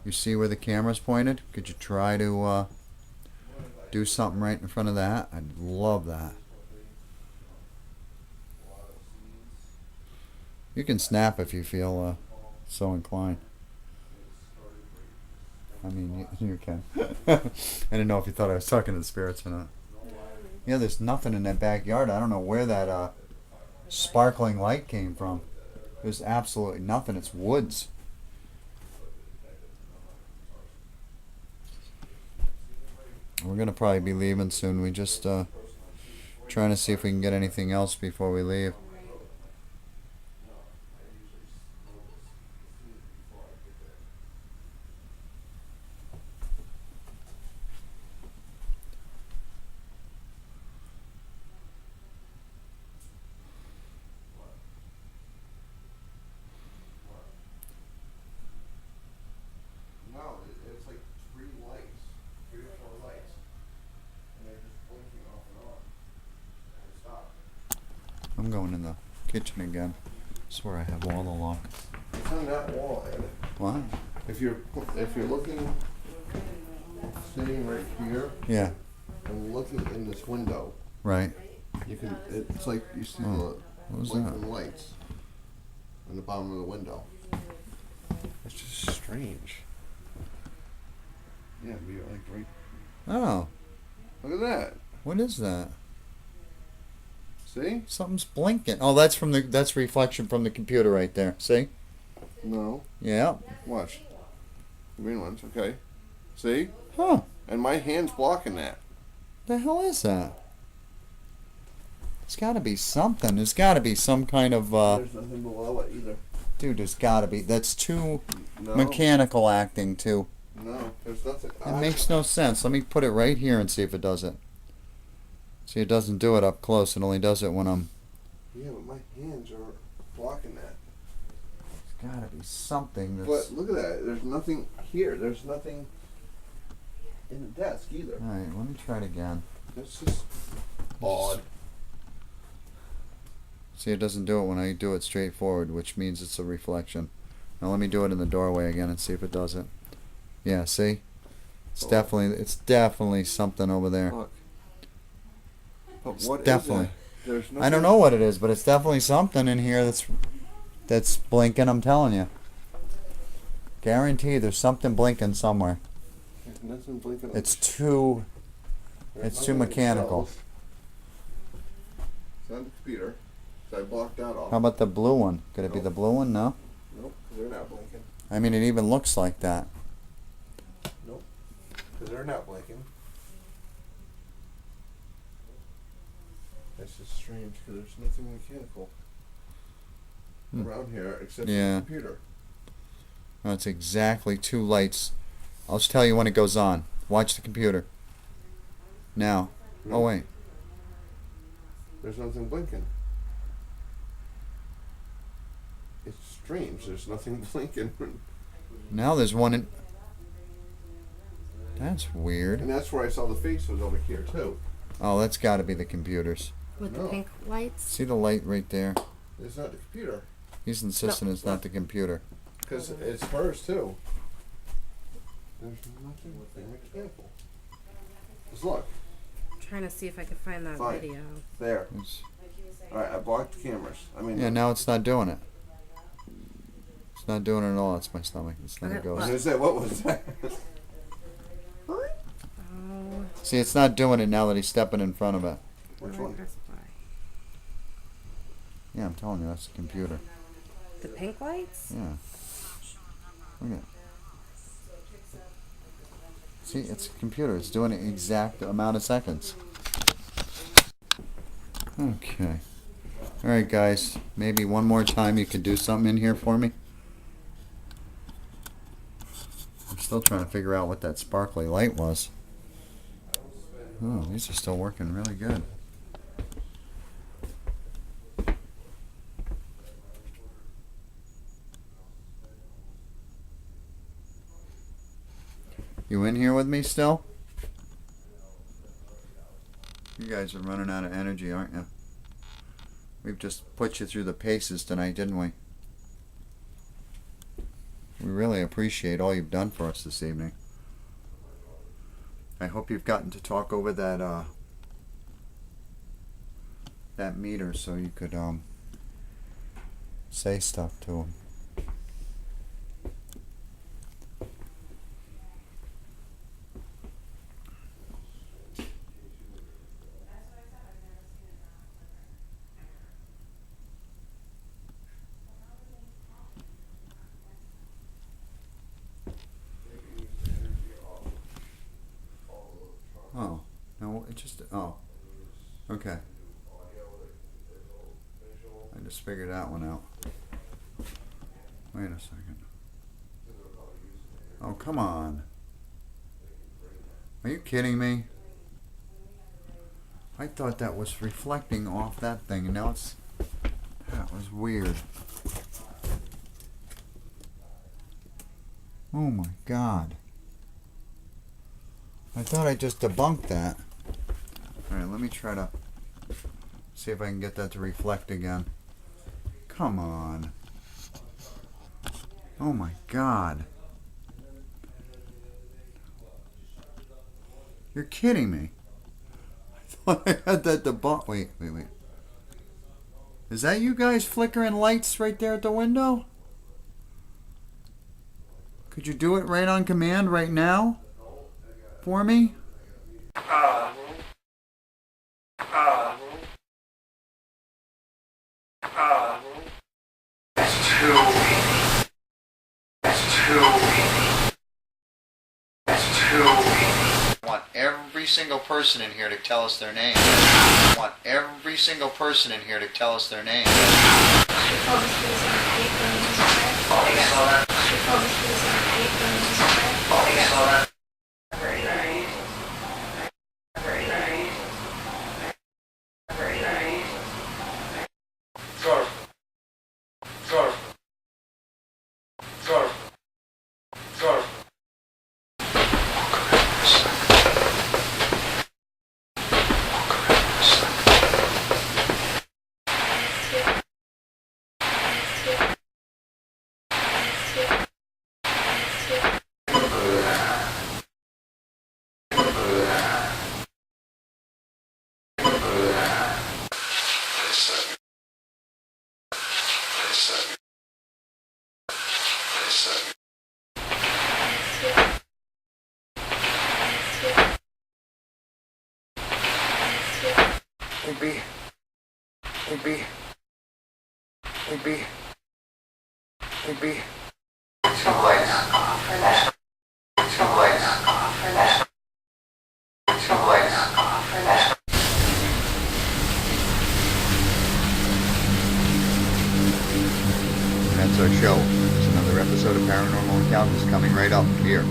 [SPEAKER 1] You see where the camera's pointed? Could you try to do something right in front of that? I'd love that. You can snap if you feel so inclined. I mean, you can. I didn't know if you thought I was talking to the spirits or not. Yeah, there's nothing in that backyard. I don't know where that sparkling light came from. There's absolutely nothing. It's woods. We're going to probably be leaving soon. We just trying to see if we can get anything else before we leave. I'm going in the kitchen again. That's where I have all the luck.
[SPEAKER 5] It's on that wall, Ed.
[SPEAKER 1] What?
[SPEAKER 5] If you're looking, sitting right here
[SPEAKER 1] Yeah.
[SPEAKER 5] and looking in this window,
[SPEAKER 1] Right.
[SPEAKER 5] you can. It's like you see
[SPEAKER 1] What was
[SPEAKER 5] the
[SPEAKER 1] that?
[SPEAKER 5] blinking lights on the bottom of the window. It's just strange. Yeah, be like right.
[SPEAKER 1] Oh,
[SPEAKER 5] Look at that.
[SPEAKER 1] what is that?
[SPEAKER 5] See?
[SPEAKER 1] Something's blinking. Oh, that's reflection from the computer right there. See?
[SPEAKER 5] No.
[SPEAKER 1] Yeah.
[SPEAKER 5] Watch. The green ones. Okay. See?
[SPEAKER 1] Huh.
[SPEAKER 5] And my hand's blocking that.
[SPEAKER 1] The hell is that? There's got to be something. There's got to be some kind of
[SPEAKER 5] There's nothing below it either.
[SPEAKER 1] dude. There's got to be. That's too
[SPEAKER 5] No.
[SPEAKER 1] mechanical acting too.
[SPEAKER 5] No. There's nothing.
[SPEAKER 1] It makes no sense. Let me put it right here and see if it does it. See, it doesn't do it up close. It only does it when I'm.
[SPEAKER 5] Yeah, but my hands are blocking that.
[SPEAKER 1] There's got to be something that's.
[SPEAKER 5] But look at that. There's nothing here. There's nothing in the desk either.
[SPEAKER 1] All right, let me try it again.
[SPEAKER 5] It's just odd.
[SPEAKER 1] See, it doesn't do it when I do it straight forward, which means it's a reflection. Now let me do it in the doorway again and see if it does it. Yeah, see? It's definitely something over there.
[SPEAKER 5] Look. But
[SPEAKER 1] It's
[SPEAKER 5] what is
[SPEAKER 1] definitely.
[SPEAKER 5] it? There's nothing.
[SPEAKER 1] I don't know what it is, but it's definitely something in here that's blinking, I'm telling you. Guarantee there's something blinking somewhere.
[SPEAKER 5] There's nothing blinking.
[SPEAKER 1] It's too
[SPEAKER 5] There's
[SPEAKER 1] it's too
[SPEAKER 5] nothing in the
[SPEAKER 1] mechanical.
[SPEAKER 5] cells. It's on the computer. So I blocked that off.
[SPEAKER 1] How about the blue one? Could it be the blue one? No?
[SPEAKER 5] Nope, 'cause they're not blinking.
[SPEAKER 1] I mean, it even looks like that.
[SPEAKER 5] Nope, because they're not blinking. It's just strange because there's nothing mechanical around here except
[SPEAKER 1] Yeah.
[SPEAKER 5] the computer.
[SPEAKER 1] No, it's exactly two lights. I'll just tell you when it goes on. Watch the computer. Now. Oh, wait.
[SPEAKER 5] There's nothing blinking. It's strange. There's nothing blinking.
[SPEAKER 1] Now there's one in... That's weird.
[SPEAKER 5] And that's where I saw the face was over here too.
[SPEAKER 1] Oh, that's got to be the computers.
[SPEAKER 4] With
[SPEAKER 5] No.
[SPEAKER 4] the pink lights?
[SPEAKER 1] See the light right there?
[SPEAKER 5] It's not the computer.
[SPEAKER 1] He's insisting it's not the computer.
[SPEAKER 5] Because it's hers too. There's nothing mechanical. Just look.
[SPEAKER 4] I'm trying to see if I can find that
[SPEAKER 5] Fine.
[SPEAKER 4] video.
[SPEAKER 5] There.
[SPEAKER 1] It's-
[SPEAKER 5] Alright, I blocked the cameras. I mean,
[SPEAKER 1] yeah, now it's not doing it. It's not doing it at all. It's my stomach. It's not a
[SPEAKER 4] Okay,
[SPEAKER 5] I was
[SPEAKER 1] ghost.
[SPEAKER 5] gonna say, what was that?
[SPEAKER 4] Oh,
[SPEAKER 1] See, it's not doing it now that he's stepping in front of it.
[SPEAKER 5] Which one?
[SPEAKER 4] press play.
[SPEAKER 1] Yeah, I'm telling you, that's the computer.
[SPEAKER 4] The pink lights?
[SPEAKER 1] Yeah. Look at it. See, it's a computer. It's doing the exact amount of seconds. Okay. Alright, guys. Maybe one more time you could do something in here for me. I'm still trying to figure out what that sparkly light was. Oh, these are still working really good. You in here with me still? You guys are running out of energy, aren't you? We've just put you through the paces tonight, didn't we? We really appreciate all you've done for us this evening. I hope you've gotten to talk over that that meter so you could say stuff to him. Oh, no, it just, oh, okay. I just figured that one out. Wait a second. Oh, come on. Are you kidding me? I thought that was reflecting off that thing, and now it's, that was weird. Oh my God. I thought I just debunked that. Alright, let me try to see if I can get that to reflect again. Come on. Oh my God. You're kidding me. I thought I had that debunk. Wait. Is that you guys flickering lights right there at the window? Could you do it right on command right now? For me? I want every single person in here to tell us their name. I want every single person in here to tell us their name. That's our show. There's another episode of Paranormal Encounters coming right up here.